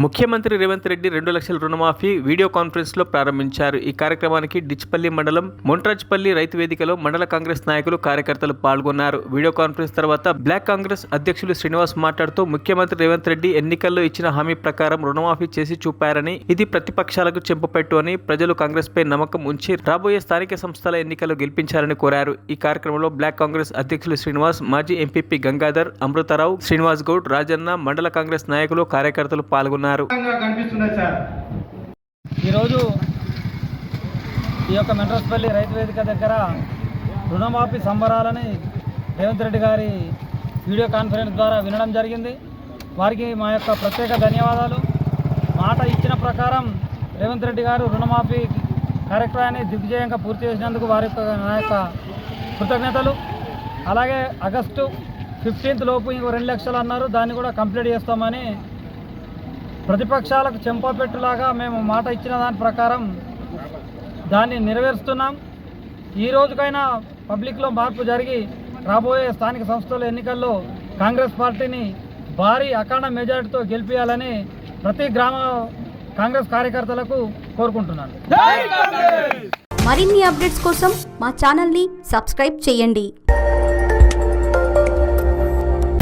ముఖ్యమంత్రి రేవంత్ రెడ్డి 2 లక్షల రుణమాఫీ వీడియో కాన్ఫరెన్స్ లో ప్రారంభించారు. ఈ కార్యక్రమానికి డిచ్పల్లి మండలం మొంట్రాజ్పల్లి రైతు వేదికలో మండల కాంగ్రెస్ నాయకులు కార్యకర్తలు పాల్గొన్నారు. వీడియో కాన్ఫరెన్స్ తర్వాత బ్లాక్ కాంగ్రెస్ అధ్యక్షులు శ్రీనివాస్ మాట్లాడుతూ ముఖ్యమంత్రి రేవంత్ రెడ్డి ఎన్నికల్లో ఇచ్చిన హామీ ప్రకారం రుణమాఫీ చేసి చూపారని, ఇది ప్రతిపక్షాలకు చెంపపెట్టు అని, ప్రజలు కాంగ్రెస్ పై నమ్మకం ఉంచి రాబోయే స్థానిక సంస్థల ఎన్నికల్లో గెలిపించాలని కోరారు. ఈ కార్యక్రమంలో బ్లాక్ కాంగ్రెస్ అధ్యక్షులు శ్రీనివాస్, మాజీ ఎంపీపీ గంగాధర్, అమృతరావు, శ్రీనివాస్ గౌడ్, రాజన్న, మండల కాంగ్రెస్ నాయకులు కార్యకర్తలు పాల్గొన్నారు. ఈరోజు ఈ యొక్క మెంట్రస్పల్లి రైతు వేదిక దగ్గర రుణమాఫీ సంబరాలని రేవంత్ రెడ్డి గారి వీడియో కాన్ఫరెన్స్ ద్వారా వినడం జరిగింది. వారికి మా యొక్క ప్రత్యేక ధన్యవాదాలు. మాట ఇచ్చిన ప్రకారం రేవంత్ రెడ్డి గారు రుణమాఫీ కార్యక్రమాన్ని దిగ్విజయంగా పూర్తి చేసినందుకు నా యొక్క కృతజ్ఞతలు. అలాగే ఆగస్టు 15 లోపు ఇంకో 2 లక్షలు అన్నారు, దాన్ని కూడా కంప్లీట్ చేస్తామని ప్రతిపక్షాలకు చెంపపెట్టులాగా మేము మాట ఇచ్చిన దాని ప్రకారం దాన్ని నెరవేరుస్తున్నాం. ఈ రోజుకైనా పబ్లిక్లో మార్పు జరిగి రాబోయే స్థానిక సంస్థల ఎన్నికల్లో కాంగ్రెస్ పార్టీని భారీ అఖండ మెజారిటీతో గెలిపించాలని ప్రతి గ్రామ కాంగ్రెస్ కార్యకర్తలకు కోరుకుంటున్నాను. మరిన్ని అప్డేట్స్ కోసం మా ఛానల్ని సబ్స్క్రైబ్ చేయండి.